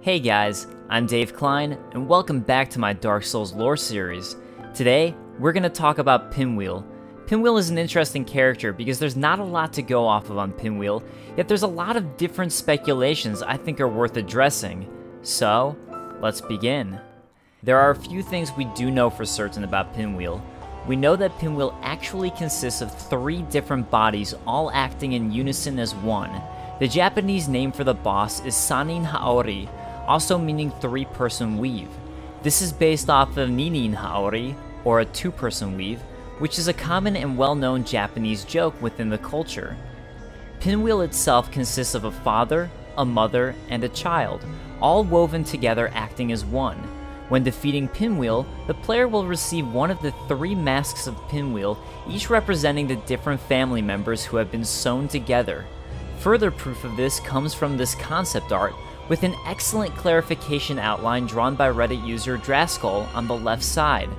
Hey guys, I'm Dave Klein, and welcome back to my Dark Souls lore series. Today, we're going to talk about Pinwheel. Pinwheel is an interesting character because there's not a lot to go off of on Pinwheel, yet there's a lot of different speculations I think are worth addressing. So, let's begin. There are a few things we do know for certain about Pinwheel. We know that Pinwheel actually consists of 3 different bodies all acting in unison as one. The Japanese name for the boss is Sanin Haori, also meaning 3-person weave. This is based off of Ninin Haori, or a 2-person weave, which is a common and well-known Japanese joke within the culture. Pinwheel itself consists of a father, a mother, and a child, all woven together acting as one. When defeating Pinwheel, the player will receive one of the 3 masks of Pinwheel, each representing the different family members who have been sewn together. Further proof of this comes from this concept art, with an excellent clarification outline drawn by Reddit user Draskol on the left side.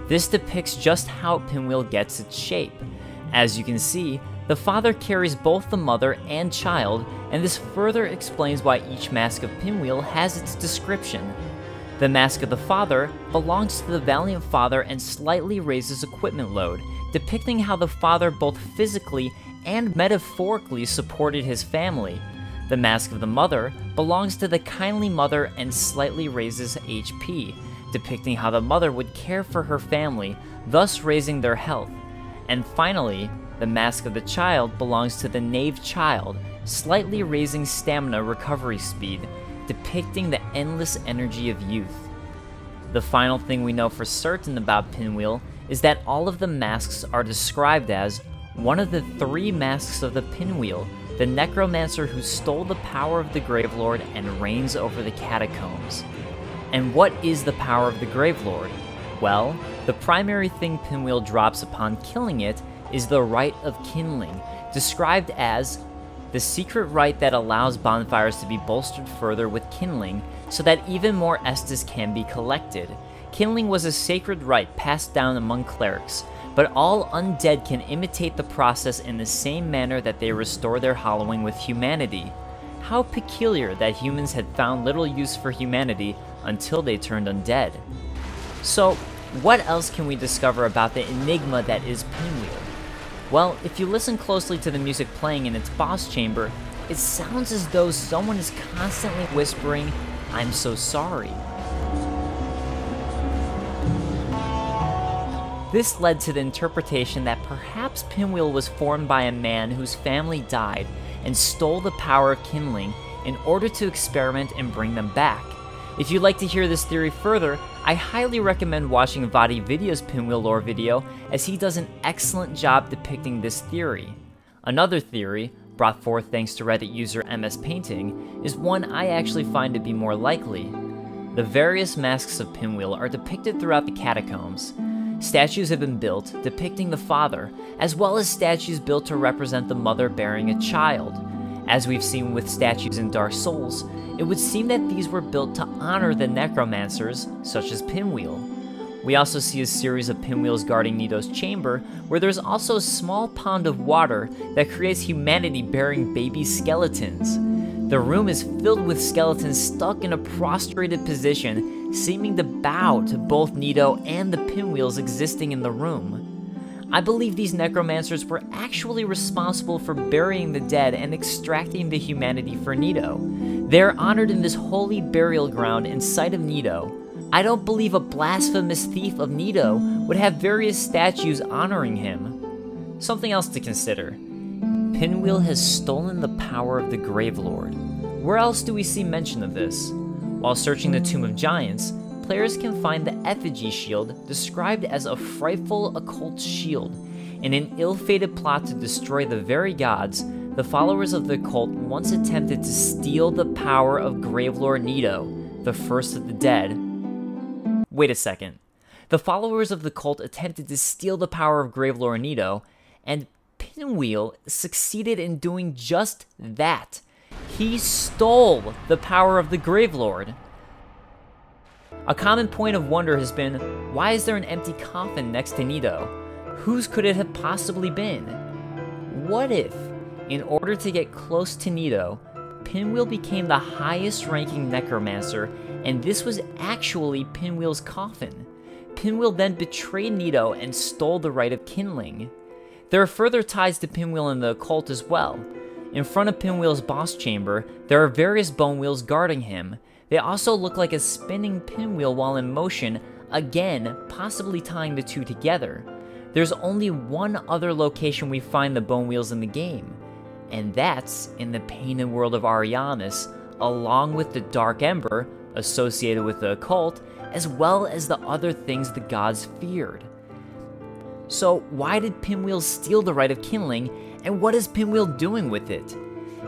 This depicts just how Pinwheel gets its shape. As you can see, the father carries both the mother and child, and this further explains why each mask of Pinwheel has its description. The mask of the father belongs to the Valiant Father and slightly raises equipment load, depicting how the father both physically and metaphorically supported his family. The mask of the mother belongs to the Kindly Mother and slightly raises HP, depicting how the mother would care for her family, thus raising their health. And finally, the mask of the child belongs to the Knave Child, slightly raising stamina recovery speed, depicting the endless energy of youth. The final thing we know for certain about Pinwheel is that all of the masks are described as one of the 3 masks of the Pinwheel, the Necromancer who stole the power of the Gravelord and reigns over the catacombs. And what is the power of the Gravelord? Well, the primary thing Pinwheel drops upon killing it is the Rite of Kindling, described as the secret rite that allows bonfires to be bolstered further with kindling so that even more Estus can be collected. Kindling was a sacred rite passed down among clerics, but all undead can imitate the process in the same manner that they restore their hallowing with humanity. How peculiar that humans had found little use for humanity until they turned undead. So, what else can we discover about the enigma that is Pinwheel? Well, if you listen closely to the music playing in its boss chamber, it sounds as though someone is constantly whispering, "I'm so sorry." This led to the interpretation that perhaps Pinwheel was formed by a man whose family died and stole the power of kindling in order to experiment and bring them back. If you'd like to hear this theory further, I highly recommend watching Vaati Video's Pinwheel lore video, as he does an excellent job depicting this theory. Another theory, brought forth thanks to Reddit user MS Painting, is one I actually find to be more likely. The various masks of Pinwheel are depicted throughout the catacombs. Statues have been built depicting the father, as well as statues built to represent the mother bearing a child. As we've seen with statues in Dark Souls, it would seem that these were built to honor the necromancers, such as Pinwheel. We also see a series of pinwheels guarding Nito's chamber, where there's also a small pond of water that creates humanity bearing baby skeletons. The room is filled with skeletons stuck in a prostrated position, seeming to bow to both Nito and the pinwheels existing in the room. I believe these necromancers were actually responsible for burying the dead and extracting the humanity for Nito. They are honored in this holy burial ground in sight of Nito. I don't believe a blasphemous thief of Nito would have various statues honoring him. Something else to consider. Pinwheel has stolen the power of the Gravelord. Where else do we see mention of this? While searching the Tomb of Giants, players can find the effigy shield described as a frightful occult shield. In an ill-fated plot to destroy the very gods, the followers of the cult once attempted to steal the power of Gravelord Nito, the first of the dead. Wait a second. The followers of the cult attempted to steal the power of Gravelord Nito, and Pinwheel succeeded in doing just that. He stole the power of the Gravelord. A common point of wonder has been, why is there an empty coffin next to Nito? Whose could it have possibly been? What if, in order to get close to Nito, Pinwheel became the highest ranking Necromancer, and this was actually Pinwheel's coffin. Pinwheel then betrayed Nito and stole the Rite of Kindling. There are further ties to Pinwheel in the occult as well. In front of Pinwheel's boss chamber, there are various bone wheels guarding him. They also look like a spinning pinwheel while in motion, again, possibly tying the two together. There's only one other location we find the bone wheels in the game, and that's in the painted world of Ariamis, along with the Dark Ember, associated with the occult, as well as the other things the gods feared. So why did Pinwheel steal the Rite of Kindling, and what is Pinwheel doing with it?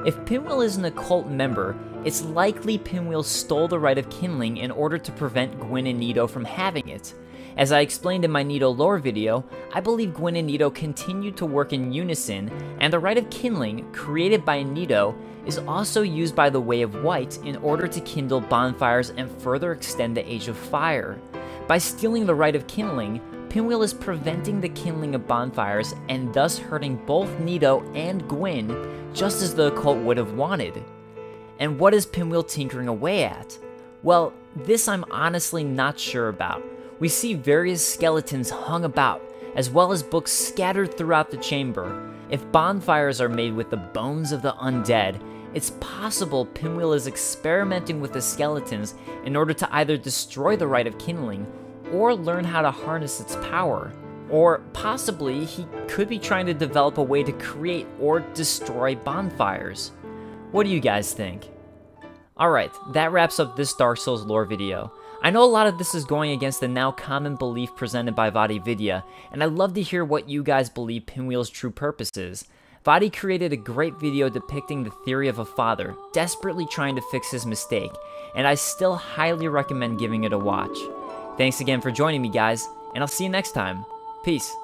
If Pinwheel is an occult member, it's likely Pinwheel stole the Rite of Kindling in order to prevent Gwyn and Nito from having it. As I explained in my Nito lore video, I believe Gwyn and Nito continued to work in unison, and the Rite of Kindling, created by Nito, is also used by the Way of White in order to kindle bonfires and further extend the Age of Fire. By stealing the Rite of Kindling, Pinwheel is preventing the kindling of bonfires and thus hurting both Nito and Gwyn, just as the occult would have wanted. And what is Pinwheel tinkering away at? Well, this I'm honestly not sure about. We see various skeletons hung about, as well as books scattered throughout the chamber. If bonfires are made with the bones of the undead, it's possible Pinwheel is experimenting with the skeletons in order to either destroy the Rite of Kindling or learn how to harness its power. Or possibly he could be trying to develop a way to create or destroy bonfires. What do you guys think? Alright, that wraps up this Dark Souls lore video. I know a lot of this is going against the now common belief presented by Vaati Vidya, and I'd love to hear what you guys believe Pinwheel's true purpose is. Vaati created a great video depicting the theory of a father desperately trying to fix his mistake, and I still highly recommend giving it a watch. Thanks again for joining me, guys, and I'll see you next time. Peace.